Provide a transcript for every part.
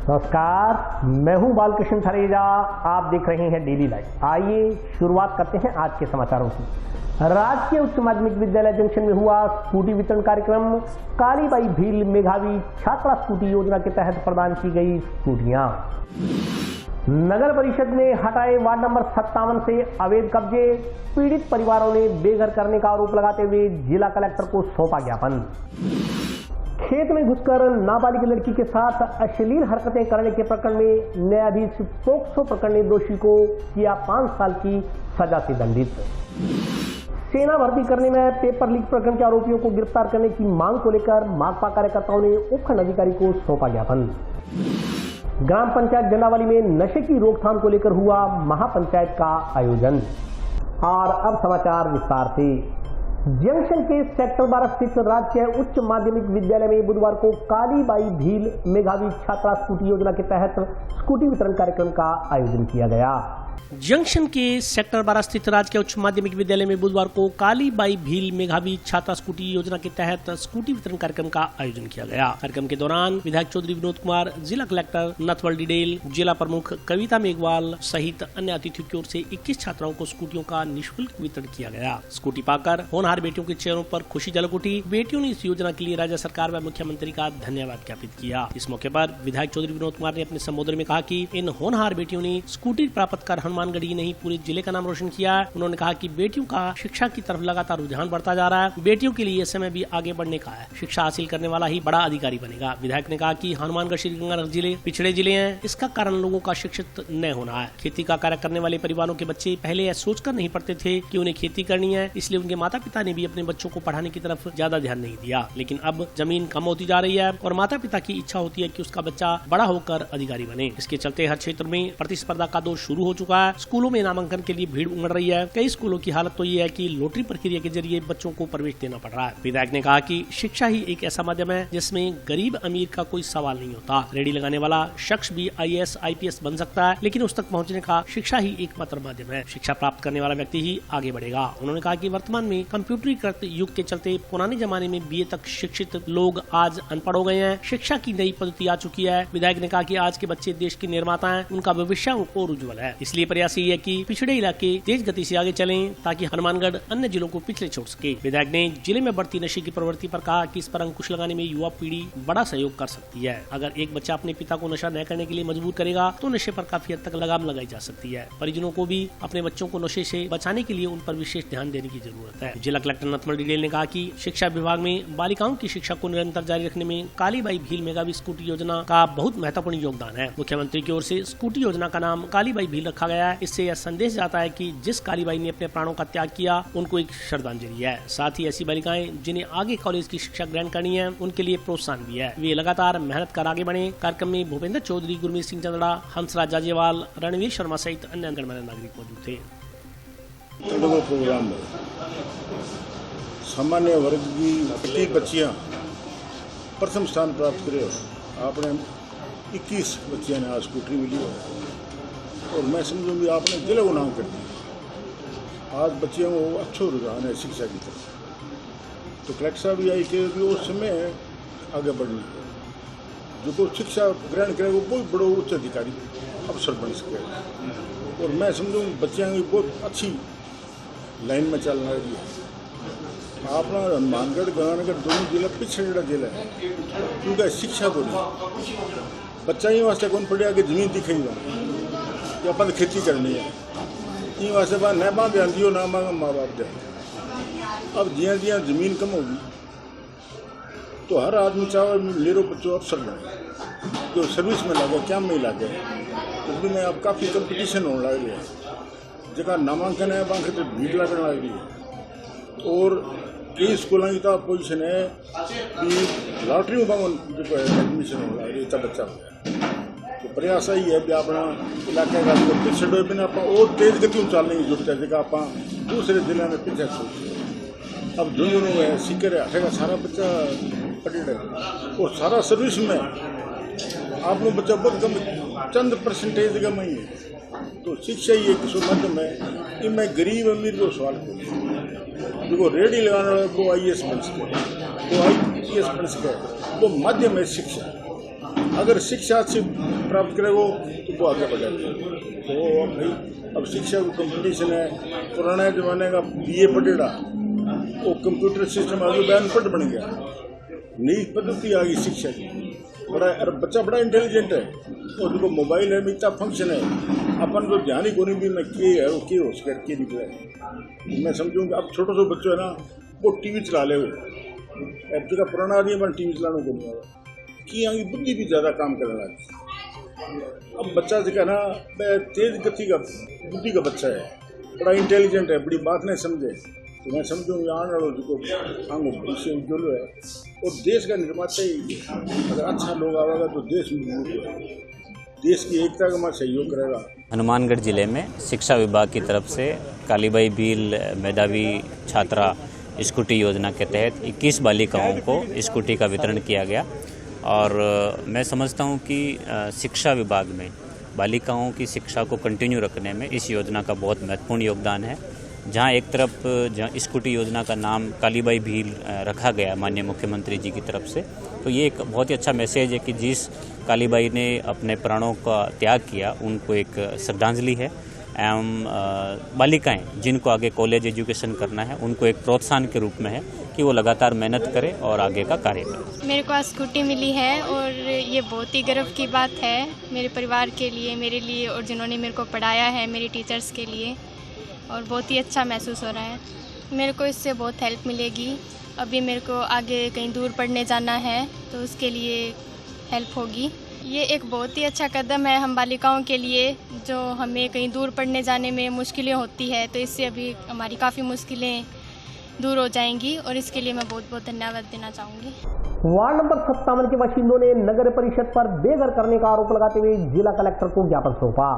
नमस्कार, मैं हूं बालकृष्ण थरेजा। आप देख रहे हैं डेली लाइफ। आइए शुरुआत करते हैं आज के समाचारों की। राजकीय उच्च माध्यमिक विद्यालय जंक्शन में हुआ स्कूटी वितरण कार्यक्रम। कालीबाई भील मेधावी छात्रा स्कूटी योजना के तहत प्रदान की गई स्कूटियां। नगर परिषद ने हटाए वार्ड नंबर 57 से अवैध कब्जे। पीड़ित परिवारों ने बेघर करने का आरोप लगाते हुए जिला कलेक्टर को सौंपा ज्ञापन। खेत में घुसकर नाबालिग लड़की के साथ अश्लील हरकतें करने के प्रकरण में न्यायाधीश पोक्सो प्रकरण ने दोषी को किया 5 साल की सजा से दंडित। सेना भर्ती करने में पेपर लीक प्रकरण के आरोपियों को गिरफ्तार करने की मांग को लेकर माकपा कार्यकर्ताओं ने उपखंड अधिकारी को सौंपा ज्ञापन। ग्राम पंचायत जंडावाली में नशे की रोकथाम को लेकर हुआ महापंचायत का आयोजन। और अब समाचार विस्तार से। जंक्शन के सेक्टर 12 स्थित राजकीय उच्च माध्यमिक विद्यालय में बुधवार को कालीबाई भील मेधावी छात्रा स्कूटी योजना के तहत स्कूटी वितरण कार्यक्रम का आयोजन किया गया। जंक्शन के सेक्टर 12 स्थित राजकीय उच्च माध्यमिक विद्यालय में बुधवार को कालीबाई भील मेधावी छात्रा स्कूटी योजना के तहत स्कूटी वितरण कार्यक्रम का आयोजन किया गया। कार्यक्रम के दौरान विधायक चौधरी विनोद कुमार, जिला कलेक्टर नथवल डिडेल, जिला प्रमुख कविता मेघवाल सहित अन्य अतिथियों की ओर से 21 छात्राओं को स्कूटियों का निःशुल्क वितरण किया गया। स्कूटी पाकर होनहार बेटियों के चेहरों पर खुशी झलक उठी। बेटियों ने इस योजना के लिए राज्य सरकार व मुख्यमंत्री का धन्यवाद ज्ञापित किया। इस मौके पर विधायक चौधरी विनोद कुमार ने अपने संबोधन में कहा कि इन होनहार बेटियों ने स्कूटी प्राप्त कर हनुमानगढ़ ही नहीं पूरे जिले का नाम रोशन किया है। उन्होंने कहा कि बेटियों का शिक्षा की तरफ लगातार रुझान बढ़ता जा रहा है। बेटियों के लिए समय भी आगे बढ़ने का है। शिक्षा हासिल करने वाला ही बड़ा अधिकारी बनेगा। विधायक ने कहा कि हनुमानगढ़ श्रीगंगानगर जिले पिछड़े जिले हैं। इसका कारण लोगों का शिक्षित न होना है। खेती का कार्य करने वाले परिवारों के बच्चे पहले यह सोचकर नहीं पढ़ते थे कि उन्हें खेती करनी है, इसलिए उनके माता पिता ने भी अपने बच्चों को पढ़ाने की तरफ ज्यादा ध्यान नहीं दिया। लेकिन अब जमीन कम होती जा रही है और माता पिता की इच्छा होती है कि उसका बच्चा बड़ा होकर अधिकारी बने। इसके चलते हर क्षेत्र में प्रतिस्पर्धा का दौर शुरू हो चुका है। स्कूलों में नामांकन के लिए भीड़ उमड़ रही है। कई स्कूलों की हालत तो ये है कि लॉटरी प्रक्रिया के जरिए बच्चों को प्रवेश देना पड़ रहा है। विधायक ने कहा कि शिक्षा ही एक ऐसा माध्यम है जिसमें गरीब अमीर का कोई सवाल नहीं होता। रेडी लगाने वाला शख्स भी IAS IPS बन सकता है, लेकिन उस तक पहुंचने का शिक्षा ही एकमात्र माध्यम है। शिक्षा प्राप्त करने वाला व्यक्ति ही आगे बढ़ेगा। उन्होंने कहा कि वर्तमान में कंप्यूटरीकृत युग के चलते पुराने जमाने में BA तक शिक्षित लोग आज अनपढ़ हो गए हैं। शिक्षा की नई पद्धति आ चुकी है। विधायक ने कहा कि आज के बच्चे देश के निर्माता हैं, उनका भविष्य और उज्जवल है। इसलिए प्रयास ये है कि पिछड़े इलाके तेज गति से आगे चलें ताकि हनुमानगढ़ अन्य जिलों को पिछले छोड़ सके। विधायक ने जिले में बढ़ती नशे की प्रवृत्ति पर कहा कि इस पर अंकुश लगाने में युवा पीढ़ी बड़ा सहयोग कर सकती है। अगर एक बच्चा अपने पिता को नशा न करने के लिए मजबूर करेगा तो नशे पर काफी हद तक लगाम लगाई जा सकती है। परिजनों को भी अपने बच्चों को नशे से बचाने के लिए उन पर विशेष ध्यान देने की जरूरत है। जिला कलेक्टर नथवल डिडेल ने कहा कि शिक्षा विभाग में बालिकाओं की शिक्षा को निरंतर जारी रखने में कालीबाई भील मेधावी स्कूटी योजना का बहुत महत्वपूर्ण योगदान है। मुख्यमंत्री की ओर से स्कूटी योजना का नाम कालीबाई भील रखा गया है। इससे यह संदेश जाता है कि जिस कालीबाई ने अपने प्राणों का त्याग किया उनको एक श्रद्धांजलि है। साथ ही ऐसी बालिकाएं जिन्हें आगे कॉलेज की शिक्षा ग्रहण करनी है उनके लिए प्रोत्साहन भी है। वे लगातार मेहनत कर आगे बढ़े। कार्यक्रम में भूपेंद्र चौधरी, गुरमीत सिंह चंद्रा, हंसराज जाजेवाल, रणवीर शर्मा सहित अन्य गणमान्य नागरिक मौजूद थे। प्रोग्राम में सामान्य वर्ग की बच्चियां प्रथम स्थान प्राप्त करे। आपने 21 बच्चियां ने आज स्कूटरी मिली और मैं समझूँ भी आपने जिले को नाम कर दिया। आज बच्चियों को अच्छा रुझान है शिक्षा की तरफ। तो कलेक्टर साहब भी आई कि उस समय आगे बढ़नी जो को शिक्षा ग्रहण करे वो बहुत बड़ो उच्च अधिकारी अफसर बन सके। और मैं समझूँ बच्चियाँ की बहुत अच्छी लाइन में चलना रही है। अपना हनुमानगढ़ गंगानगर दोनों जिला पिछड़ा जिला है क्योंकि शिक्षा को नहीं बच्चा ही वास्ते कौन पड़ेगा कि जमीन दिखेगा कि अपन खेती करनी है। ये वास्ते बात न बात ध्यान दियो ना मांगा माँ बाप ध्यान। अब जिया जिया जमीन कम होगी तो हर आदमी चाहे मेरो बच्चों अफसर बने जो सर्विस में लगे क्या में लगे। उसमें में अब काफ़ी कंपटीशन होने लग रही है। जगह नामांकन है बाकी तो भीड़ लगने लग रही है। और कई स्कूलों की तो पोजिशन है कि लॉटरी में जो एडमिशन होने लग रही है बच्चा हो गया। तो प्रयास यही है कि अपना इलाके का पिछड़े बिना आप और तेज गति में चलने की जरूरत है। जगह आप दूसरे जिले में पीछे सोच अब झुंझुनू है सीकर है हटेगा सारा बच्चा पटेगा और सारा सर्विस में आप लोग बच्चा बहुत कम चंद परसेंटेज का ही है। तो शिक्षा ही एक माध्यम है कि मैं गरीब अमीर को सवाल करूँ जो रेडी लगाने वाले को IAS बन सके वो IPS बन सके वो माध्यम है शिक्षा। अगर शिक्षा अच्छी प्राप्त करेगा तो वो आगे बढ़ेगा। तो अब भाई अब शिक्षा का कंपटीशन है। पुराने जमाने का BA पढ़ेगा वो कंप्यूटर सिस्टम आ गया, अनपढ़ बन गया। नई पद्धति आ गई शिक्षा की। बच्चा बड़ा इंटेलिजेंट है और उनको मोबाइल है में इतना फंक्शन है, अपन तो ध्यान ही को नहीं भी मैं के है वो के हो के निकले। मैं समझूँ कि अब छोटे छोटे बच्चे है ना वो टीवी चला ले, वो अब जगह पुराना आदमी बन टीवी चलाने को नहीं आया कि यहाँ की बुद्धि भी ज़्यादा काम करने लगी। अब बच्चा जो है ना तेज गति का बुद्धि का बच्चा है, बड़ा इंटेलिजेंट है, बड़ी बात नहीं समझे। तो मैं समझूँ आने वालों को आगे भविष्य उज्ज्वल है और देश का निर्माता ही। अगर अच्छा लोग आएगा तो देश मजबूत है, देश की एकता का मैं सहयोग करेगा। हनुमानगढ़ जिले में शिक्षा विभाग की तरफ से कालीबाई भील मेधावी छात्रा स्कूटी योजना के तहत 21 बालिकाओं को स्कूटी का वितरण किया गया। और मैं समझता हूं कि शिक्षा विभाग में बालिकाओं की शिक्षा को कंटिन्यू रखने में इस योजना का बहुत महत्वपूर्ण योगदान है। जहां एक तरफ जहां स्कूटी योजना का नाम कालीबाई भील रखा गया माननीय मुख्यमंत्री जी की तरफ से, तो ये एक बहुत ही अच्छा मैसेज है कि जिस कालीबाई ने अपने प्राणों का त्याग किया उनको एक श्रद्धांजलि है। एवं बालिकाएं जिनको आगे कॉलेज एजुकेशन करना है उनको एक प्रोत्साहन के रूप में है कि वो लगातार मेहनत करें और आगे का कार्य करें। मेरे को आज स्कूटी मिली है और ये बहुत ही गर्व की बात है मेरे परिवार के लिए, मेरे लिए और जिन्होंने मेरे को पढ़ाया है, मेरे टीचर्स के लिए। और बहुत ही अच्छा महसूस हो रहा है। मेरे को इससे बहुत हेल्प मिलेगी। अभी मेरे को आगे कहीं दूर पढ़ने जाना है तो उसके लिए हेल्प होगी। ये एक बहुत ही अच्छा कदम है हम बालिकाओं के लिए, जो हमें कहीं दूर पढ़ने जाने में मुश्किलें होती है, तो इससे अभी हमारी काफ़ी मुश्किलें दूर हो जाएंगी और इसके लिए मैं बहुत बहुत धन्यवाद देना चाहूँगी। वार्ड नंबर 57 के बाशिंदों ने नगर परिषद पर बेघर करने का आरोप लगाते हुए जिला कलेक्टर को ज्ञापन सौंपा।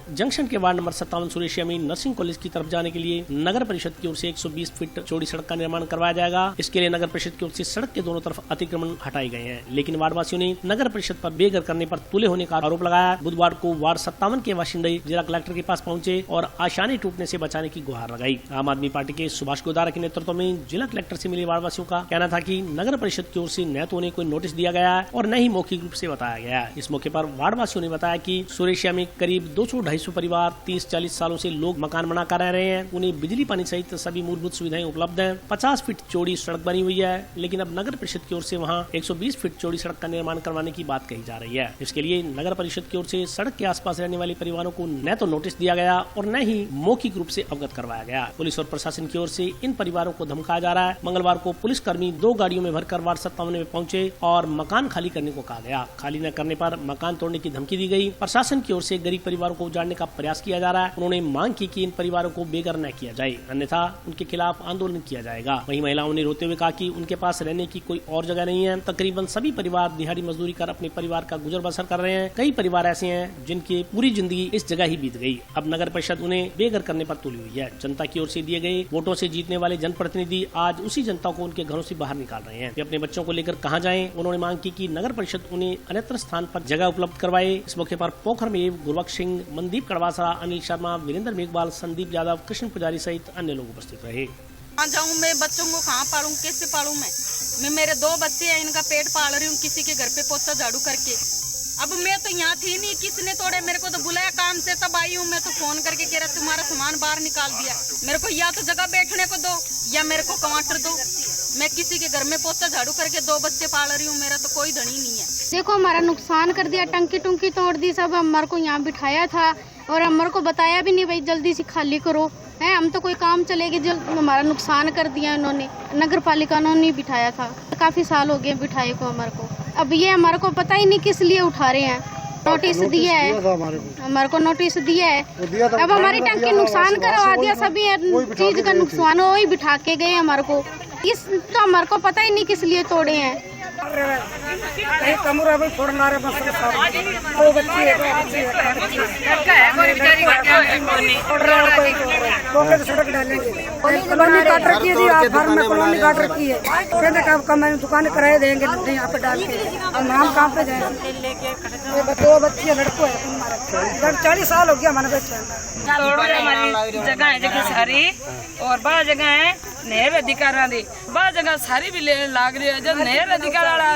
जंक्शन के वार्ड नंबर 57 सुरेशिया में नर्सिंग कॉलेज की तरफ जाने के लिए नगर परिषद की ओर से 120 फीट चौड़ी सड़क का निर्माण करवाया जाएगा। इसके लिए नगर परिषद की ओर से सड़क के दोनों तरफ अतिक्रमण हटाए गए हैं, लेकिन वार्डवासियों ने नगर परिषद पर बेघर करने पर तुले होने का आरोप लगाया। बुधवार को वार्ड 57 के बाशिंदे जिला कलेक्टर के पास पहुंचे और आशानी टूटने से बचाने की गुहार लगाई। आम आदमी पार्टी के सुभाष गोदारा के नेतृत्व में जिला कलेक्टर से मिले वार्डवासियों का कहना था कि नगर परिषद की ओर से न तो उन्हें कोई नोटिस दिया गया है और न ही मौखिक रूप से बताया गया है। इस मौके पर वार्डवासियों ने बताया कि सुरेशिया में करीब 200-250 परिवार 30-40 सालों से लोग मकान बनाकर रह रहे हैं। उन्हें बिजली पानी सहित सभी मूलभूत सुविधाएं उपलब्ध हैं। 50 फीट चौड़ी सड़क बनी हुई है, लेकिन अब नगर परिषद की ओर से वहां 120 फीट चौड़ी सड़क का निर्माण करवाने की बात कही जा रही है। इसके लिए नगर परिषद की ओर से सड़क के आसपास रहने वाले परिवारों को न तो नोटिस दिया गया और न ही मौखिक रूप से अवगत करवाया गया। पुलिस और प्रशासन की ओर से इन परिवारों को धमकाया जा रहा है। मंगलवार को पुलिस कर्मी 2 गाड़ियों में भरकर वार्ड 57 में पहुंचे और मकान खाली करने को कहा गया। खाली न करने पर मकान तोड़ने की धमकी दी गई। प्रशासन की ओर से गरीब परिवारों को उजाड़ने का प्रयास किया जा रहा है। उन्होंने मांग की कि इन परिवारों को बेघर न किया जाए, अन्यथा उनके खिलाफ आंदोलन किया जाएगा। वहीं महिलाओं ने रोते हुए कहा कि उनके पास रहने की कोई और जगह नहीं है। तकरीबन सभी परिवार दिहाड़ी मजदूरी कर अपने परिवार का गुजर बसर कर रहे हैं। कई परिवार ऐसे हैं जिनकी पूरी जिंदगी इस जगह ही बीत गई। अब नगर परिषद उन्हें बेघर करने पर तुली हुई है। जनता की ओर से दिए गए वोटों से जीतने वाले जनप्रतिनिधि आज उसी जनता को उनके घरों से बाहर निकाल रहे हैं। वे अपने बच्चों को लेकर कहां जाएं? उन्होंने मांग की कि नगर परिषद उन्हें अन्यत्र स्थान पर जगह उपलब्ध करवाए। इस मौके पर पोखर में गुरबख्श सिंह, मनदीप कड़वासा, अनिल शर्मा, वीरेंद्र मेघवाल, संदीप यादव, कृष्ण पुजारी सहित अन्य लोग उपस्थित रहे। कहाँ जाऊँ मैं, बच्चों को कहाँ पालूं, कैसे पालूं मैं मेरे 2 बच्चे हैं, इनका पेट पाल रही हूँ किसी के घर पे पोछा झाड़ू करके। अब मैं तो यहाँ थी नहीं, किसने तोड़े, मेरे को तो बुलाया काम से तब आई हूँ। मैं तो फोन करके कह रहा तुम्हारा सामान बाहर निकाल दिया। मेरे को या तो जगह बैठने को दो या मेरे को क्वार्टर दो। मैं किसी के घर में पोछा झाड़ू करके 2 बच्चे पाल रही हूँ, मेरा तो कोई धनी नहीं है। देखो हमारा नुकसान कर दिया, टंकी टुंकी तोड़ दी सब। हमारे को यहाँ बिठाया था और हमारे को बताया भी नहीं भाई जल्दी से खाली करो है। हम तो कोई काम चलेगी, जो हमारा नुकसान कर दिया इन्होंने। नगर पालिका ने बिठाया था, काफी साल हो गए बिठाए को हमारे को। अब ये हमारे को पता ही नहीं किस लिए उठा रहे हैं। नोटिस दिया है, हमारे को नोटिस दिया है। अब हमारी टंकी नुकसान करवा दिया, सभी चीज का नुकसान हो ही बिठा के गए हमारे को। इस तो हमारे को पता ही नहीं किस लिए तोड़े हैं। सड़क डालेंगे कॉलोनी काट रखी है जी, आप फार्म में कॉलोनी काट रखी है। कहते आप दुकान किराए देंगे यहाँ पे डाल के, हम कहाँ पे जाएंगे। 2 बच्चे लड़कों है, 40 साल हो गया हमारे बच्चे। हमारी जगह है जगह सारी और बड़ा जगह है नहर अधिकार दी, बड़ा जगह सारी भी लाग रही है। जब नहर अधिकार वाला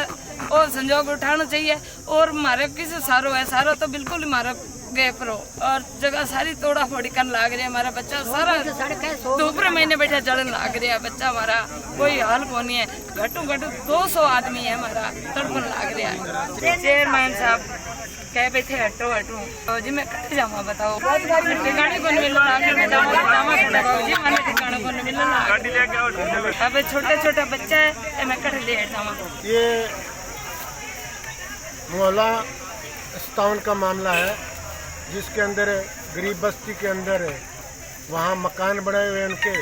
और संजोग उठाना चाहिए और मारे किसी सारो है, सारो तो बिल्कुल हमारा गए परो और जगह सारी तोड़ा फोड़ी कर लाग रही है। हमारा बच्चा सारा दूसरे महीने बैठा जड़न लाग रहा है। बच्चा हमारा कोई हाल को नहीं है। घटू 200 आदमी है हमारा तड़पन लाग रहा है। चेयरमैन साहब कह बैठे हटो जी मैं कट जाऊंगा बताओ ठिकाने को नहीं मिलना जी मैंने ठिकाने को नहीं मिलना। अब छोटा बच्चा है मैं कट ले जाऊंगा। ये मोहल्ला 57 का मामला है जिसके अंदर गरीब बस्ती के अंदर वहाँ मकान बने हुए उनके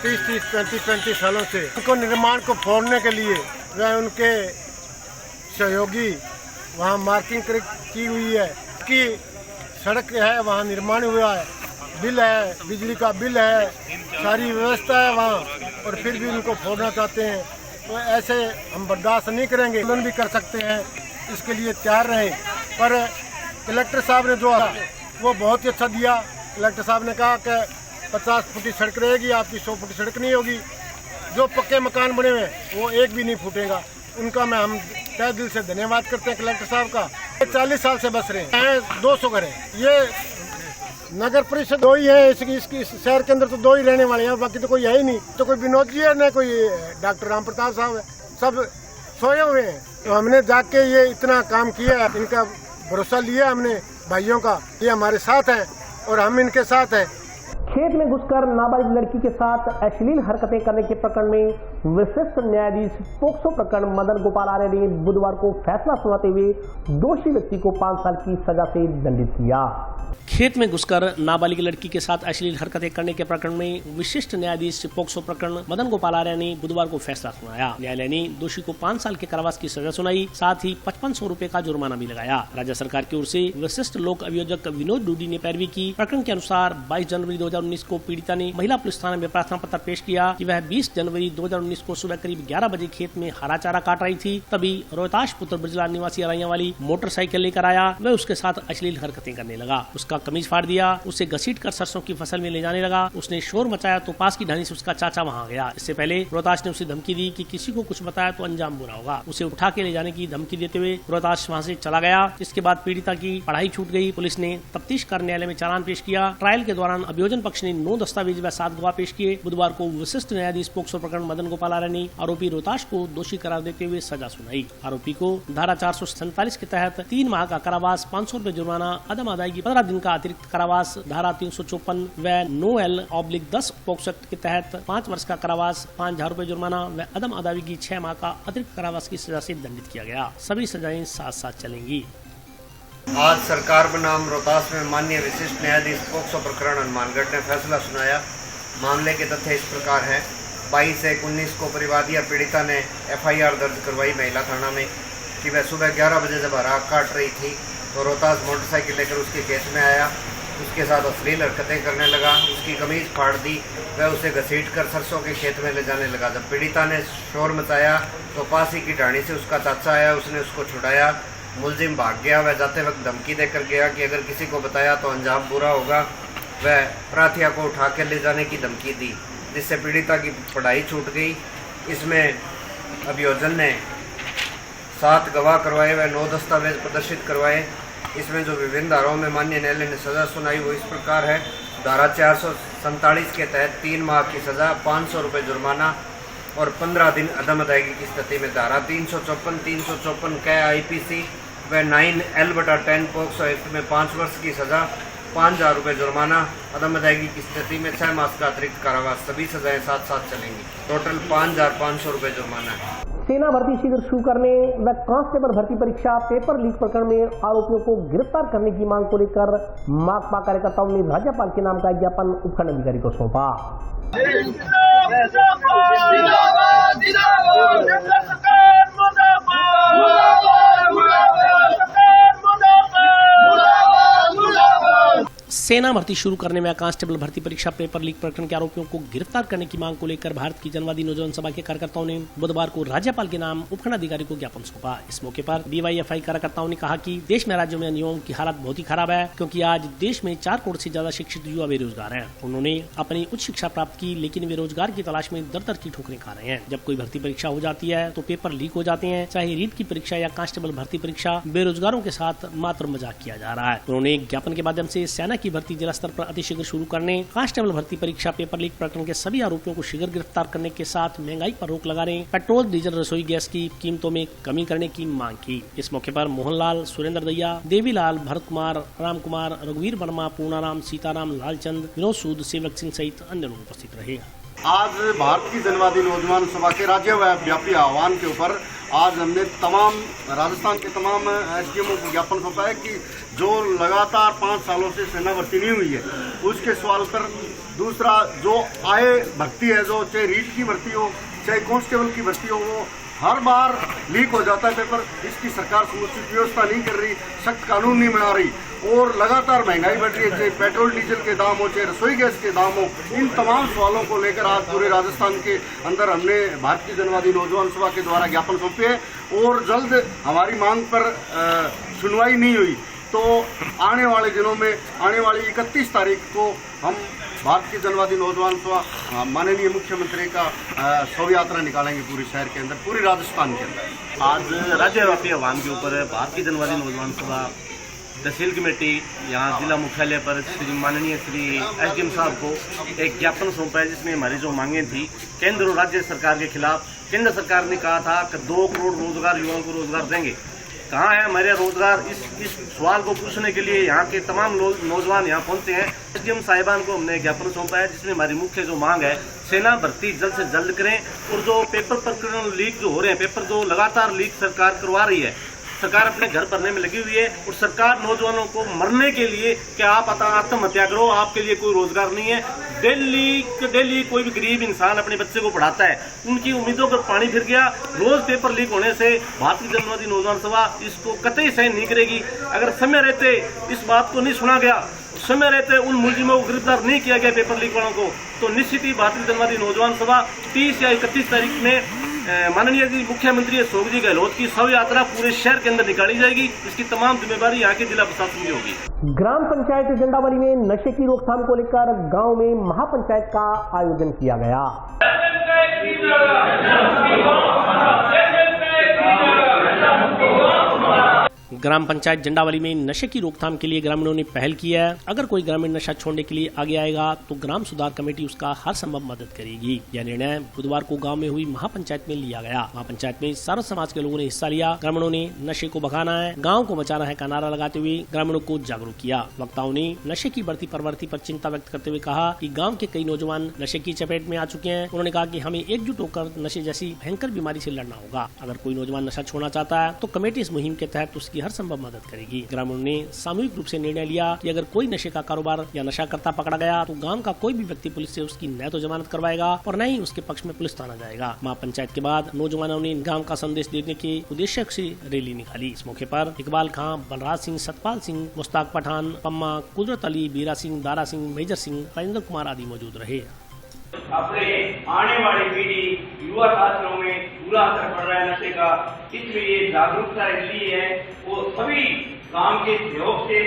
30, 35 सालों से उनको निर्माण को फोड़ने के लिए वह उनके सहयोगी वहाँ मार्किंग की हुई है कि सड़क है वहाँ निर्माण हुआ है, बिल है, बिजली का बिल है, सारी व्यवस्था है वहाँ और फिर भी उनको फोड़ना चाहते हैं। तो ऐसे हम बर्दाश्त नहीं करेंगे। आंदोलन भी कर सकते हैं, इसके लिए तैयार रहें। पर कलेक्टर साहब ने जो वो बहुत ही अच्छा दिया। कलेक्टर साहब ने कहा कि 50 फुट सड़क रहेगी, आपकी 100 फुट सड़क नहीं होगी। जो पक्के मकान बने हुए वो एक भी नहीं फूटेगा। उनका हम तहे दिल से धन्यवाद करते हैं कलेक्टर साहब का। 40 साल से बस रहे हैं, 200 घर हैं। ये नगर परिषद 2 ही है, इसकी शहर के अंदर तो 2 ही रहने वाले हैं, बाकी तो कोई है ही नहीं। तो कोई विनोद जी है न कोई डॉक्टर राम प्रताप साहब है, सब सोए हुए हैं। तो हमने जाके ये इतना काम किया है, इनका भरोसा लिया हमने भाइयों का, ये हमारे साथ हैं और हम इनके साथ हैं। खेत में घुसकर नाबालिग लड़की के साथ अश्लील हरकतें करने के प्रकरण में विशिष्ट न्यायाधीश पोक्सो प्रकरण मदन गोपाल आर्य ने बुधवार को फैसला सुनाते हुए दोषी व्यक्ति को 5 साल की सजा से दंडित किया। खेत में घुसकर नाबालिग लड़की के साथ अश्लील हरकतें करने के प्रकरण में विशिष्ट न्यायाधीश पोक्सो प्रकरण मदन गोपाल आर्य ने बुधवार को फैसला सुनाया। न्यायालय ने दोषी को 5 साल के कारावास की सजा सुनाई, साथ ही 5500 रुपए का जुर्माना भी लगाया। राज्य सरकार की ओर से विशिष्ट लोक अभियोजक विनोद डूडी ने पैरवी की। प्रकरण के अनुसार 22 जनवरी 2019 को पीड़िता ने महिला पुलिस थाने में प्रार्थना पत्र पेश किया कि वह 20 जनवरी 2019 को सुबह करीब 11 बजे खेत में हरा चारा काट रही थी। तभी रोहताश पुत्र ब्रजलाल निवासी अराइया वाली मोटरसाइकिल लेकर आया। वह उसके साथ अश्लील हरकतें करने लगा, उसका कमीज फाड़ दिया, उसे घसीट कर सरसों की फसल में ले जाने लगा। उसने शोर मचाया तो पास की ढाणी से उसका चाचा वहां गया। इससे पहले रोहताश ने उसे धमकी दी कि किसी को कुछ बताया तो अंजाम बुरा होगा। उसे उठा के ले जाने की धमकी देते हुए रोहताश वहां से चला गया। इसके बाद पीड़िता की पढ़ाई छूट गई। पुलिस ने तफ्तीश कर न्यायालय में चालान पेश किया। ट्रायल के दौरान अभियोजन पक्ष ने 9 दस्तावेज व 7 गवाह पेश किए। बुधवार को विशिष्ट न्यायाधीश पोक्सो प्रकरण मदन गोपाल आर्य ने आरोपी रोहताश को दोषी करार देते हुए सजा सुनाई। आरोपी को धारा 447 के तहत 3 माह का कारावास, 500 रुपए जुर्माना, अदम अदायगी 15 दिन का अतिरिक्त कारावास, धारा 354 व 9L/10 पोक्सो एक्ट के तहत 5 वर्ष का कारावास, 5000 रुपए जुर्माना व अदम अदायगी 6 माह का अतिरिक्त कारावास की सजा से दंडित किया गया। सभी सजाएं साथ साथ चलेंगी। आज सरकार बनाम रोहतास में माननीय विशिष्ट न्यायाधीश पोक्सो प्रकरण हनुमानगढ़ ने फैसला सुनाया। मामले के तथ्य इस प्रकार है। 22/1/19 को परिवादी पीड़िता ने FIR दर्ज करवाई महिला थाना में कि वह सुबह 11 बजे जब हरा काट रही थी तो रोहतास मोटरसाइकिल लेकर उसके खेत में आया, उसके साथ अश्लील हरकतें करने लगा, उसकी कमीज फाड़ दी, वह उसे घसीट कर सरसों के खेत में ले जाने लगा। जब पीड़िता ने शोर मचाया तो पास ही की ढाणी से उसका चाचा आया, उसने उसको छुड़ाया। मुलजिम भाग गया। वह जाते वक्त धमकी देकर गया कि अगर किसी को बताया तो अंजाम बुरा होगा। वह प्राथिया को उठा कर ले जाने की धमकी दी, जिससे पीड़िता की पढ़ाई छूट गई। इसमें अभियोजन ने 7 गवाह करवाए व 9 दस्तावेज प्रदर्शित करवाए। इसमें जो विभिन्न धाराओं में माननीय न्यायालय ने सजा सुनाई वो इस प्रकार है। धारा 447 के तहत 3 माह की सजा, 500 रुपये जुर्माना और 15 दिन अदम अदायगी की स्थिति में धारा 354 कै IPC व 9L/10 पोक्सो एक्ट में 5 वर्ष की सजा, 5000 रुपये जुर्माना, अदम अदायगी की स्थिति में 6 मास का अतिरिक्त कारावास। सभी सजाएं साथ साथ चलेंगी। टोटल 5500 रुपये जुर्माना है। सेना भर्ती शीघ्र शुरू करने व कांस्टेबल भर्ती परीक्षा पेपर लीक प्रकरण में आरोपियों को गिरफ्तार करने की मांग को लेकर माकपा कार्यकर्ताओं ने राज्यपाल के नाम का ज्ञापन उपखंड अधिकारी को सौंपा। सेना भर्ती शुरू करने में कांस्टेबल भर्ती परीक्षा पेपर लीक प्रकरण के आरोपियों को गिरफ्तार करने की मांग को लेकर भारत की जनवादी नौजवान सभा के कार्यकर्ताओं ने बुधवार को राज्यपाल के नाम उपखंडाधिकारी को ज्ञापन सौंपा। इस मौके पर DYFI कार्यकर्ताओं ने कहा कि देश में राज्यों में युवाओं की हालत बहुत ही खराब है, क्योंकि आज देश में 4 करोड़ से ज्यादा शिक्षित युवा बेरोजगार हैं। उन्होंने अपनी उच्च शिक्षा प्राप्त की, लेकिन वे रोजगार की तलाश में दर की ठोकरें खा रहे हैं। जब कोई भर्ती परीक्षा हो जाती है तो पेपर लीक हो जाते हैं, चाहे रीट की परीक्षा या कांस्टेबल भर्ती परीक्षा। बेरोजगारों के साथ मात्र मजाक किया जा रहा है। उन्होंने ज्ञापन के माध्यम से सेना की भर्ती जिला स्तर पर अतिशीघ्र शुरू करने, कांस्टेबल भर्ती परीक्षा पेपर लीक प्रकरण के सभी आरोपियों को शीघ्र गिरफ्तार करने के साथ महंगाई पर रोक लगाने, पेट्रोल डीजल रसोई गैस की कीमतों में कमी करने की मांग की। इस मौके पर मोहनलाल, सुरेंद्र दैया, देवीलाल, भरत कुमार, राम कुमार, रघुवीर वर्मा, पूर्णाराम, सीताराम, लालचंद, विनोद सूद, सेवक सिंह सहित अन्य लोग उपस्थित रहे। आज भारत की जनवादी नौजवान सभा के राज्यव्यापी आह्वान के ऊपर आज हमने तमाम राजस्थान के तमाम SDMओ को ज्ञापन सौंपा है कि जो लगातार 5 सालों से सेना भर्ती नहीं हुई है उसके सवाल पर। दूसरा, जो आए भर्ती है, जो चाहे रीट की भर्ती हो चाहे कांस्टेबल की भर्ती हो, वो हर बार लीक हो जाता है पेपर। इसकी सरकार समुचित व्यवस्था नहीं कर रही, सख्त कानून नहीं बना रही और लगातार महंगाई बढ़ रही है, चाहे पेट्रोल डीजल के दाम हो चाहे रसोई गैस के दाम हो। इन तमाम सवालों को लेकर आज पूरे राजस्थान के अंदर हमने भारतीय जनवादी नौजवान सभा के द्वारा ज्ञापन सौंपे हैं और जल्द हमारी मांग पर सुनवाई नहीं हुई तो आने वाले दिनों में, आने वाली 31 तारीख को हम भारतीय जनवादी नौजवान सभा माननीय मुख्यमंत्री का शव यात्रा निकालेंगे पूरे शहर के अंदर, पूरी राजस्थान के अंदर। आज राज्यव्यापी आह्वान के ऊपर भारतीय जनवादी नौजवान सभा तहसील कमेटी यहाँ जिला मुख्यालय पर माननीय श्री SDM साहब को एक ज्ञापन सौंपा है, जिसमें हमारी जो मांगे थी केंद्र और राज्य सरकार के खिलाफ। केंद्र सरकार ने कहा था कि 2 करोड़ रोजगार युवाओं को रोजगार देंगे। कहाँ है हमारे रोजगार? इस सवाल को पूछने के लिए यहाँ के तमाम नौजवान यहाँ पहुंचे हैं। SDM साहिबान को हमने ज्ञापन सौंपा है, जिसमें हमारी मुख्य जो मांग है सेना भर्ती जल्द से जल्द करें और जो पेपर प्रकरण लीक जो हो रहे हैं, पेपर जो लगातार लीक सरकार करवा रही है, सरकार अपने घर भरने में लगी हुई है और सरकार नौजवानों को मरने के लिए कि आप आत्महत्या करो, आपके लिए कोई रोजगार नहीं है। डेली कोई भी गरीब इंसान अपने बच्चे को पढ़ाता है, उनकी उम्मीदों पर पानी फिर गया। रोज पेपर लीक होने से भारतीय जनवादी नौजवान सभा इसको कतई सहन नहीं करेगी। अगर समय रहते इस बात को नहीं सुना गया, समय रहते उन मुलजिमों को गिरफ्तार नहीं किया गया पेपर लीक वालों को, तो निश्चित ही भारतीय जनवादी नौजवान सभा 30 या 31 तारीख में माननीय जी मुख्यमंत्री अशोक जी गहलोत की शव यात्रा पूरे शहर के अंदर निकाली जाएगी। इसकी तमाम जिम्मेदारी यहाँ के जिला प्रशासन की होगी। ग्राम पंचायत जंडावली में नशे की रोकथाम को लेकर गांव में महापंचायत का आयोजन किया गया। ग्राम पंचायत जंडावली में नशे की रोकथाम के लिए ग्रामीणों ने पहल की है। अगर कोई ग्रामीण नशा छोड़ने के लिए आगे आएगा तो ग्राम सुधार कमेटी उसका हर संभव मदद करेगी। यह निर्णय बुधवार को गांव में हुई महापंचायत में लिया गया। महापंचायत में सारा समाज के लोगों ने हिस्सा लिया। ग्रामीणों ने नशे को भगाना है, गाँव को बचाना है का नारा लगाते हुए ग्रामीणों को जागरूक किया। वक्ताओं ने नशे की बढ़ती प्रवृत्ति पर चिंता व्यक्त करते हुए कहा कि गाँव के कई नौजवान नशे की चपेट में आ चुके हैं। उन्होंने कहा कि हमें एकजुट होकर नशे जैसी भयंकर बीमारी से लड़ना होगा। अगर कोई नौजवान नशा छोड़ना चाहता है तो कमेटी इस मुहिम के तहत उसकी हर संभव मदद करेगी। ग्रामीणों ने सामूहिक रूप से निर्णय लिया कि अगर कोई नशे का कारोबार या नशा करता पकड़ा गया तो गांव का कोई भी व्यक्ति पुलिस से उसकी न तो जमानत करवाएगा और न ही उसके पक्ष में पुलिस थाना जाएगा। महापंचायत के बाद नौजवानों ने गांव का संदेश देने के उद्देश्य से रैली निकाली। इस मौके पर इकबाल खां, बलराज सिंह, सतपाल सिंह, मुश्ताक पठान, पम्मा, कुदरत अली, बीरा सिंह, दारा सिंह, मेजर सिंह, राजेंद्र कुमार आदि मौजूद रहे। अपने आने वाली पीढ़ी युवा छात्रों में पूरा असर पड़ रहा है नशे का, इसलिए जागरूकता रैली है वो सभी काम के सहयोग से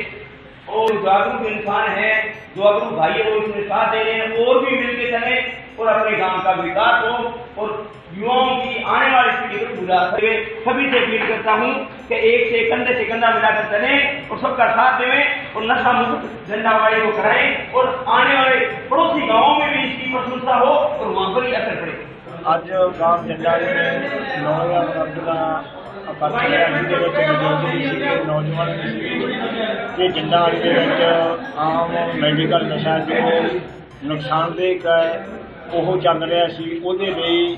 और जागरूक इंसान है, जागरूक भाई वो इसमें साथ दे रहे हैं और भी मिलके चले और अपने गांव का विकास हो और युवाओं की आने वाली पीढ़ी को पूरा करे। सभी से अपील करता हूँ कि एक से कंधे से कंधा मिलाकर चले और सबका साथ देवें और नशा मुक्त जंडावली को कराएं और आने वाले पड़ोसी गाँवों में भी इसकी प्रशंसा हो और वहाँ पर ही असर पड़े। ਅੱਜ गांव जंडावली में नौजवान वर्ग का ਇਕੱਠ ਹੋਇਆ, ਜਿਹਦੇ ਵਿੱਚ ਬਜ਼ੁਰਗ ਸੀਗੇ, ਨੌਜਵਾਨ ਸੀਗੇ ਤੇ ਜੰਡਾਵਲੀ ਦੇ ਵਿੱਚ ਆਮ ਮੈਡੀਕਲ ਨਸ਼ਾ ਜੋ ਨੁਕਸਾਨਦੇਹ ਹੈ ਉਹ ਚੱਲ ਰਿਹਾ ਸੀ। ਉਹਦੇ ਲਈ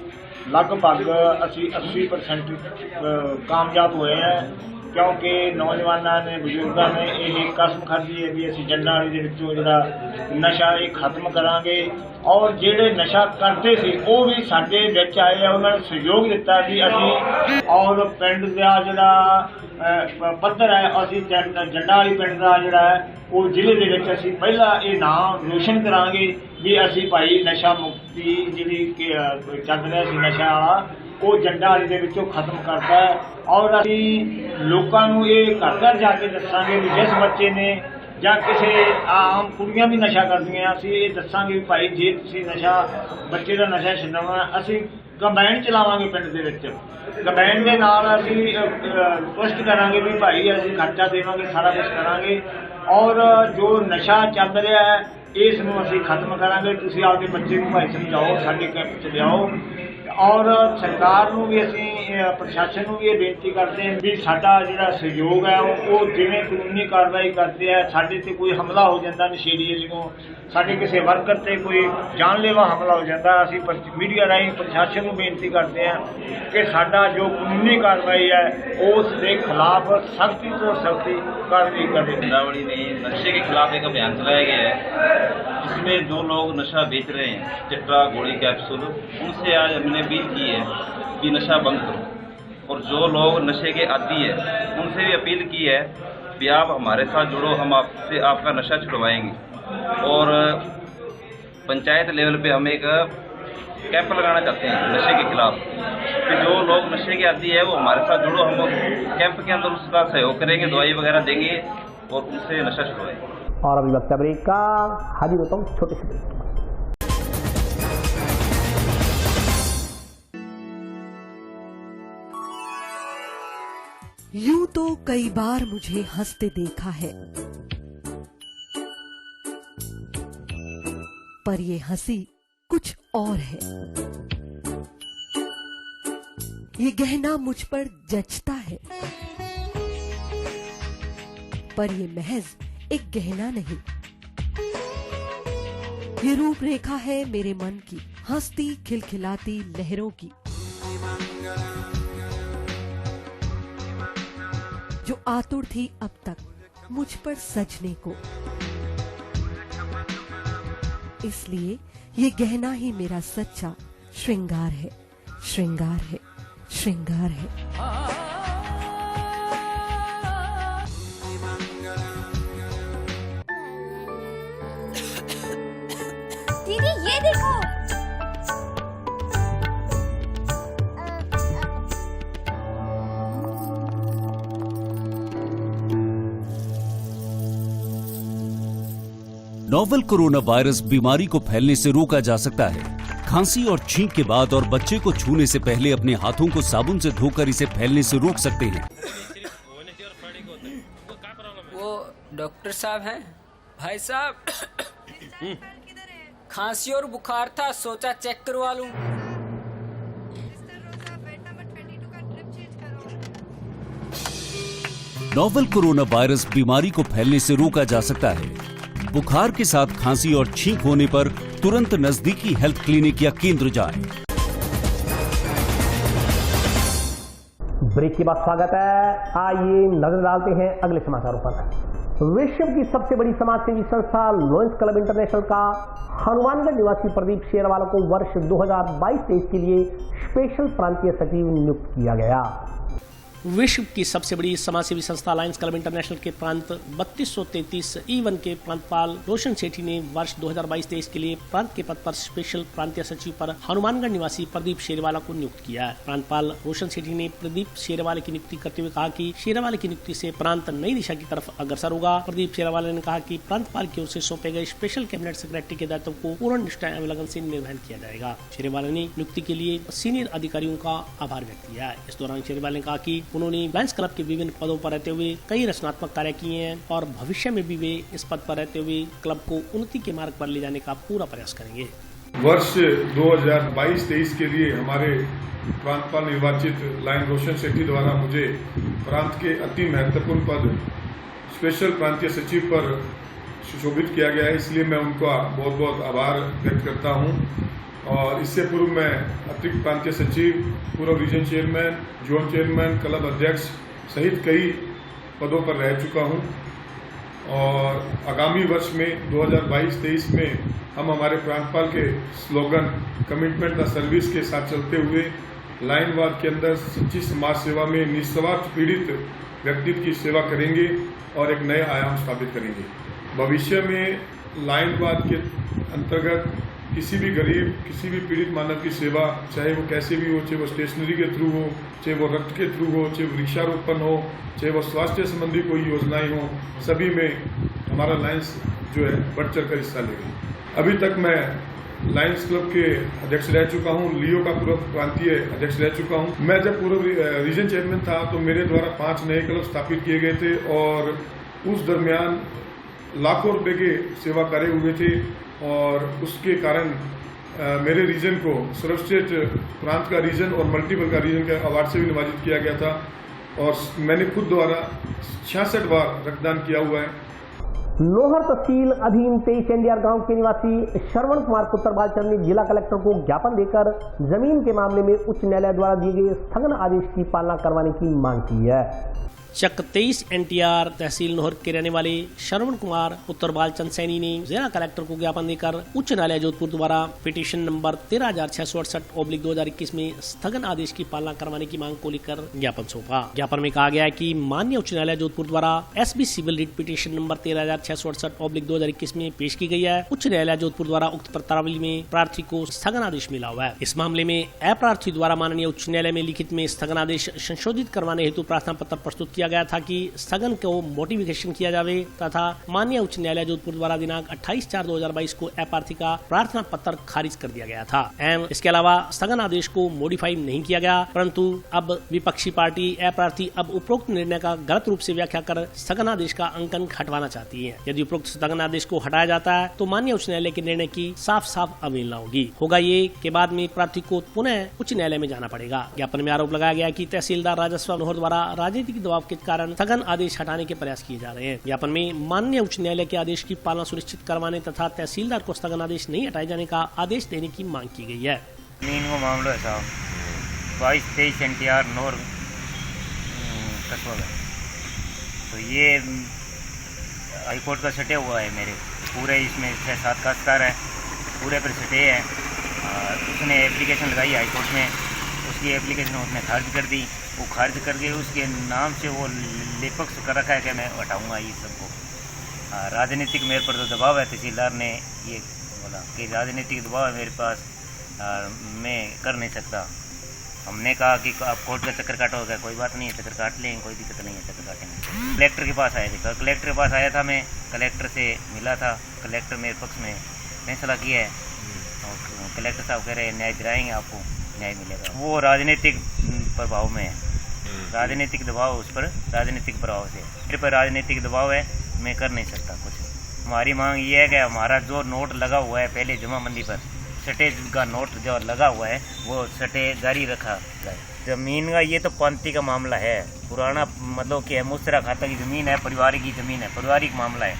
ਲਗਭਗ ਅਸੀਂ 80% ਕਾਮਯਾਬ ਹੋਏ ਹਾਂ क्योंकि नौजवानों ने बजुर्गों ने ये कसम खाधी है भी असीं जंडां वाली दे विचों जिहड़ा नशा ये खत्म करांगे और जिहड़े नशा करते सी वो भी साडे विच आए आ, उन्होंने सहयोग दिता भी असीं और पिंड दा जिहड़ा पद्धर है असीं जंडां वाली पिंड दा जिहड़ा है वो जिले दे विच असीं पहला ये नाम रोशन करांगे भी असीं भाई नशा मुक्ति जिहड़ी चल रहा सी नशा वाला वो जंडां वाली दे विचों खत्म करता है और असीं लोकां नूं ये घर घर जाके दस्सांगे भी जिस बच्चे ने ਜਾਂ ਕਿਸੇ ਆਮ ਕੁੜੀਆਂ ਵੀ ਨਸ਼ਾ ਕਰਦੀਆਂ ਅਸੀਂ ਇਹ ਦੱਸਾਂਗੇ ਵੀ ਭਾਈ ਜੇ ਤੁਸੀਂ ਨਸ਼ਾ ਬੱਚੇ ਦਾ ਨਸ਼ਾ ਛਡਾਉਣਾ ਅਸੀਂ ਕੰਬਾਈਨ ਚਲਾਵਾਂਗੇ ਪਿੰਡ ਦੇ ਵਿੱਚ ਕੰਬਾਈਨ ਦੇ ਨਾਲ ਅਸੀਂ ਕੋਸ਼ਿਸ਼ ਕਰਾਂਗੇ ਵੀ ਭਾਈ ਅਸੀਂ ਖਰਚਾ ਦੇਵਾਂਗੇ ਸਾਰਾ ਕੁਝ ਕਰਾਂਗੇ ਔਰ ਜੋ ਨਸ਼ਾ ਚੱਲ ਰਿਹਾ ਹੈ ਇਸ ਨੂੰ ਅਸੀਂ ਖਤਮ ਕਰਾਂਗੇ ਤੁਸੀਂ ਆਪਦੇ ਬੱਚੇ ਨੂੰ ਭਾਈ ਸਮਝਾਓ ਸਾਡੇ ਕੈਂਪ ਚ ਲਿਆਓ और सरकार नूं भी असीं प्रशासन नूं भी ये बेनती करते हैं भी साडा जिहड़ा सहयोग है वो जिवें कानूनी कार्रवाई करते हैं साडे ते कोई हमला हो जाता नशेड़ी वालों साडे किसी वर्कर ते कोई जानलेवा हमला हो जाता असीं मीडिया राਹੀਂ प्रशासन नूं बेनती करते हैं कि साडा जो कानूनी कार्रवाई है उस दे खिलाफ सख्ती तो सख्ती कार्रवाई करे। चंदावली में नशे के खिलाफ एक अभियान चलाया गया है जिसमें जो लोग नशा बेच रहे हैं चिट्टा गोली कैप्सूल उनसे आज हमने अपील की है कि नशा बंद करो और जो लोग नशे के आदी है उनसे भी अपील की है कि आप हमारे साथ जुड़ो हम आपसे आपका नशा छुड़वाएंगे और पंचायत लेवल पे हम एक कैंप लगाना चाहते हैं नशे के खिलाफ कि जो लोग नशे के आदी है वो हमारे साथ जुड़ो हम कैंप के अंदर उसका सहयोग करेंगे दवाई वगैरह देंगे और उनसे नशा छुड़वाएंगे। और अभी वक्त ब्रेक का हाजिर होता हूँ छोटे से ब्रेक। यूं तो कई बार मुझे हंसते देखा है पर ये हंसी कुछ और है। ये गहना मुझ पर जचता है पर ये महज एक गहना नहीं, ये रूपरेखा है मेरे मन की हंसती खिलखिलाती लहरों की जो आतुर थी अब तक मुझ पर सजने को। इसलिए ये गहना ही मेरा सच्चा श्रृंगार है, श्रृंगार है, श्रृंगार है। दीदी ये देखो, नोवेल कोरोना वायरस बीमारी को फैलने से रोका जा सकता है। खांसी और छींक के बाद और बच्चे को छूने से पहले अपने हाथों को साबुन से धोकर इसे फैलने से रोक सकते हैं। वो डॉक्टर साहब हैं? भाई साहब खांसी और बुखार था, सोचा चेक करवा लूं। नोवेल कोरोना वायरस बीमारी को फैलने से रोका जा सकता है। बुखार के साथ खांसी और छींक होने पर तुरंत नजदीकी हेल्थ क्लिनिक या केंद्र जाएं। ब्रेक के बाद स्वागत है। आइए नजर डालते हैं अगले समाचारों पर। विश्व की सबसे बड़ी समाजसेवी संस्था लॉयंस क्लब इंटरनेशनल का हनुमानगढ़ निवासी प्रदीप शेरवाल को वर्ष 2022-23 के लिए स्पेशल प्रांतीय सचिव नियुक्त किया गया। विश्व की सबसे बड़ी समाजसेवी संस्था लायंस क्लब इंटरनेशनल के प्रांत 3233 E1 के प्रांतपाल रोशन सेठी ने वर्ष 2022-23 के लिए प्रांत के पद पर स्पेशल प्रांतीय सचिव पर हनुमानगढ़ निवासी प्रदीप शेरवाला को नियुक्त किया है। प्रांतपाल रोशन सेठी ने प्रदीप शेरवाले की नियुक्ति करते हुए कहा कि शेरवाले की नियुक्ति से प्रांत नई दिशा की तरफ अग्रसर होगा। प्रदीप शेरवाले ने कहा कि प्रांतपाल की ओर से सौंपे गए स्पेशल कैबिनेट सेक्रेटरी के दायित्व को पूर्ण निष्ठा एवं लगन से निर्वहन किया जाएगा। शेरवाले ने नियुक्ति के लिए सीनियर अधिकारियों का आभार व्यक्त किया है। इस दौरान शेरवाले ने कहा कि उन्होंने लायंस क्लब के विभिन्न पदों पर रहते हुए कई रचनात्मक कार्य किए हैं और भविष्य में भी वे इस पद पर रहते हुए क्लब को उन्नति के मार्ग पर ले जाने का पूरा प्रयास करेंगे। वर्ष 2022-23 के लिए हमारे प्रांतपाल निर्वाचित लायन रोशन सेठी द्वारा मुझे प्रांत के अति महत्वपूर्ण पद स्पेशल प्रांतीय सचिव पर सुशोभित किया गया है, इसलिए मैं उनका बहुत बहुत आभार व्यक्त करता हूं। और इससे पूर्व मैं अतिरिक्त प्रांतीय सचिव, पूर्व region chairman, zone chairman, club अध्यक्ष सहित कई पदों पर रह चुका हूं और आगामी वर्ष में 2022-23 में हम हमारे प्रांतपाल के स्लोगन कमिटमेंट द सर्विस के साथ चलते हुए लाइनवाद के अंदर सच्ची समाज सेवा में निस्वार्थ पीड़ित व्यक्तित्व की सेवा करेंगे और एक नए आयाम स्थापित करेंगे। भविष्य में लाइनवाद के अंतर्गत किसी भी गरीब, किसी भी पीड़ित मानव की सेवा, चाहे वो कैसे भी हो, चाहे वो स्टेशनरी के थ्रू हो, चाहे वो रक्त के थ्रू हो, चाहे वो वृक्षारोपण हो, चाहे वो स्वास्थ्य संबंधी कोई योजनाएं हो, सभी में हमारा लायंस जो है बढ़ चढ़ कर हिस्सा लेगा। अभी तक मैं लायंस क्लब के अध्यक्ष रह चुका हूं, लियो का पूर्व प्रांतीय अध्यक्ष रह चुका हूं। मैं जब पूर्व रीजन चेयरमैन था तो मेरे द्वारा 5 नए क्लब स्थापित किए गए थे और उस दरमियान लाखों रुपए के सेवा कार्य हुए थे और उसके कारण मेरे रीजन को सर्वश्रेष्ठ प्रांत का रीजन और मल्टीपल का रीजन के अवार्ड से भी निवाजित किया गया था और मैंने खुद द्वारा 66 बार रक्तदान किया हुआ है। लोहर तहसील अधीन 23 एनडीआर गांव के निवासी श्रवण कुमार पुत्र बालचंद ने जिला कलेक्टर को ज्ञापन देकर जमीन के मामले में उच्च न्यायालय द्वारा दिए गए स्थगन आदेश की पालना करवाने की मांग की है। चक 23 एनटीआर तहसील नोहर के रहने वाले श्रवण कुमार पुत्र बालचंद सैनी ने जिला कलेक्टर को ज्ञापन देकर उच्च न्यायालय जोधपुर द्वारा पिटीशन नंबर 13,668/2021 में स्थगन आदेश की पालना करवाने की मांग को लेकर ज्ञापन सौंपा। ज्ञापन में कहा गया है कि माननीय उच्च न्यायालय जोधपुर द्वारा SB civil writ petition number 13,668/2021 में पेश की गई है। उच्च न्यायालय जोधपुर द्वारा उक्त पत्रावली में प्रार्थी को स्थगन आदेश मिला हुआ है। इस मामले में अप्रार्थी द्वारा माननीय उच्च न्यायालय में लिखित में स्थगन आदेश संशोधित करवाने हेतु प्रार्थना पत्र प्रस्तुत किया गया था कि स्थगन को मोटिफिकेशन किया जावे तथा माननीय उच्च न्यायालय जोधपुर द्वारा दिनांक 28/4/2022 को अप्रार्थी का प्रार्थना पत्र खारिज कर दिया गया था एवं इसके अलावा स्थगन आदेश को मॉडिफाई नहीं किया गया, परंतु अब विपक्षी पार्टी अप्रार्थी अब उपरोक्त निर्णय का गलत रूप से व्याख्या कर स्थगन आदेश का अंकन हटवाना चाहती है। यदि उपरोक्त स्थगन आदेश को हटाया जाता है तो माननीय उच्च न्यायालय के निर्णय की साफ साफ अवहेलना होगा ये के बाद में प्रार्थी को पुनः उच्च न्यायालय में जाना पड़ेगा। ज्ञापन में आरोप लगाया गया कि तहसीलदार राजस्व नोहर द्वारा राजनीतिक दबाव के कारण स्थगन आदेश हटाने के प्रयास किए जा रहे हैं। ज्ञापन में माननीय उच्च न्यायालय के आदेश की पालना सुनिश्चित करवाने तथा तहसीलदार को स्थगन आदेश नहीं हटाए जाने का आदेश देने की मांग की गई है। जमीन का मामला है साहब 22-23 एनटीआर नोर कस्बा में, तो ये हाईकोर्ट का सटे हुआ है मेरे पूरे, इसमें 6-7 काश्तकार है पूरे पर सटे है। उसने एप्लीकेशन लगाई हाईकोर्ट में, उसकी एप्लीकेशन उसने खारिज कर दी। वो खारिज करके उसके नाम से वो लेपक्स कर रखा है कि मैं हटाऊंगा ये सबको। राजनीतिक मेरे पर तो दबाव है, तहसीलदार ने ये बोला कि राजनीतिक दबाव है मेरे पास, मैं कर नहीं सकता। हमने कहा कि आप कोर्ट का चक्कर काटोगे, कोई बात नहीं है चक्कर काट लेंगे, कोई दिक्कत नहीं है चक्कर काटेंगे। कलेक्टर के पास आए थे, कलेक्टर के पास आया था मैं, कलेक्टर से मिला था, कलेक्टर मेरे पक्ष में फैसला किया है और कलेक्टर साहब कह रहे हैं न्याय दिलाएंगे, आपको न्याय मिलेगा। वो राजनीतिक प्रभाव में है, राजनीतिक दबाव उस पर, राजनीतिक प्रभाव से मेरे पर राजनीतिक दबाव है, मैं कर नहीं सकता कुछ। हमारी मांग ये है कि हमारा जो नोट लगा हुआ है पहले जमाबंदी पर, सटे का नोट जो लगा हुआ है वो सटे जारी रखा जाए। जमीन का ये तो पंथी का मामला है, पुराना मतलब कि मुश्तरक खाता की जमीन है, पारिवारिक की जमीन है, पारिवारिक मामला है।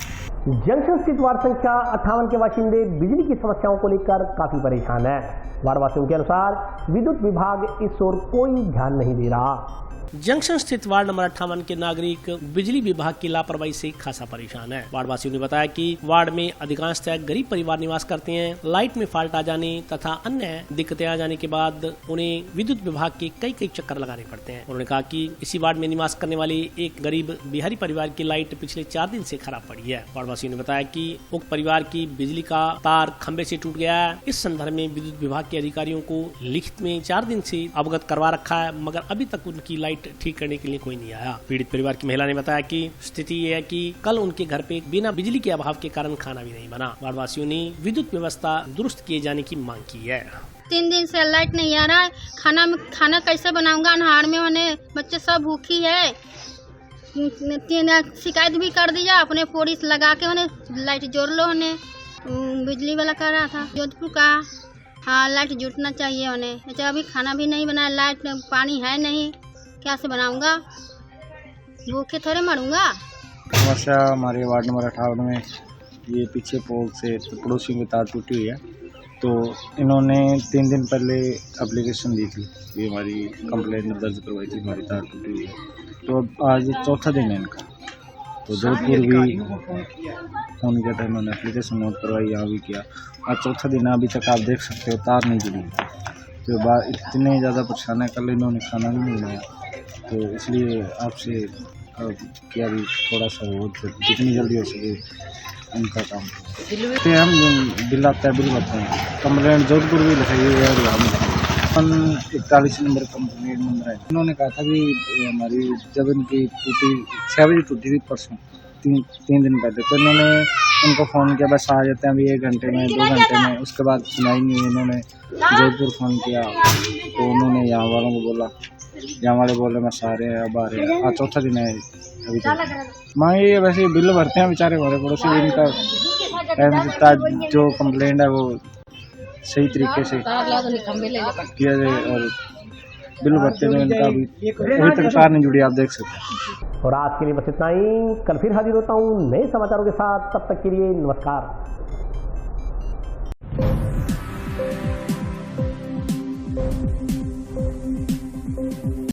जंक्शन स्थित वार्ड संख्या 58 के बाशिंदे बिजली की समस्याओं को लेकर काफी परेशान है। वार्ड वासियों के अनुसार विद्युत विभाग इस ओर कोई ध्यान नहीं दे रहा। जंक्शन स्थित वार्ड नंबर 58 के नागरिक बिजली विभाग की लापरवाही से खासा परेशान है। वार्ड वासियों ने बताया कि वार्ड में अधिकांशतः गरीब परिवार निवास करते हैं। लाइट में फॉल्ट आ जाने तथा अन्य दिक्कतें आ जाने के बाद उन्हें विद्युत विभाग के कई चक्कर लगाने पड़ते हैं। उन्होंने कहा कि इसी वार्ड में निवास करने वाले एक गरीब बिहारी परिवार की लाइट पिछले 4 दिन से खराब पड़ी है। वार्ड वासियों ने बताया कि उक्त परिवार की बिजली का तार खंबे से टूट गया है। इस संदर्भ में विद्युत विभाग के अधिकारियों को लिखित में 4 दिन से अवगत करवा रखा है, मगर अभी तक उनकी लाइट ठीक करने के लिए कोई नहीं आया। पीड़ित परिवार की महिला ने बताया कि स्थिति ये है कि कल उनके घर पे बिना बिजली के अभाव के कारण खाना भी नहीं बना। वार्ड वासियों ने विद्युत व्यवस्था दुरुस्त किए जाने की मांग की है। 3 दिन से लाइट नहीं आ रहा है, खाना कैसे बनाऊंगा, अन्हार में होने बच्चे सब भूखी है। शिकायत भी कर दिया, अपने पोलिस लगा के उन्हें लाइट जोड़ लो, उन्हें बिजली वाला कर रहा था जोधपुर का। हाँ, लाइट जुटना चाहिए उन्हें। अच्छा, अभी खाना भी नहीं बनाया, लाइट पानी है नहीं, क्या से बनाऊंगा, भूखे थोड़े मरूंगा। समस्या हमारे वार्ड नंबर 58 में ये पीछे पोल से पड़ोसियों की तार टूटी हुई है, तो इन्होंने 3 दिन पहले एप्लीकेशन दी थी, ये हमारी कंप्लेंट दर्ज करवाई थी, हमारी तार टूटी हुई है। तो अब आज चौथा दिन है इनका। तो जोधपुर भी फोन किया था इन्होंने, एप्लीकेशन नोट करवाई, यहाँ भी किया। आज चौथा दिन है, अभी तक आप देख सकते हो तार नहीं जुड़ी। तो बात इतने ज़्यादा परेशान है, कल इन्होंने खाना भी नहीं बनाया, तो इसलिए आपसे किया भी थोड़ा सा हो, जितनी जल्दी हो सके उनका काम तो हम बिल आता है, बिल भरते हैं। कंप्लेंट जोधपुर भी लिखाई हुई है और हम 41 नंबर कंप्लेंट नंबर है। उन्होंने कहा था भी हमारी जब इनकी टूटी 6 बजे टूटी थी परसों, तीन दिन पहले, तो इन्होंने उनको फ़ोन किया, बस आ जाते हैं अभी 1 घंटे में 2 घंटे में। उसके बाद सुनाई नहीं हुई। इन्होंने जोधपुर फ़ोन किया तो उन्होंने यहाँ वालों को बोला, यहाँ वाले बोले मैं सारे हैं, अब आ रहे हैं। आज चौथा दिन है अभी तक। मांगे ये वैसे बिल भरते हैं बेचारे हमारे पड़ोसी, इनका टाइम जितना जो कंप्लेंट है वो सही तरीके से किया जाए और बिल भरते हुए इनका अभी तक तार नहीं जुड़ी, आप देख सकते हैं। और आज के लिए बस इतना ही। कल फिर हाजिर होता हूँ नए समाचारों के साथ, तब तक के लिए नमस्कार।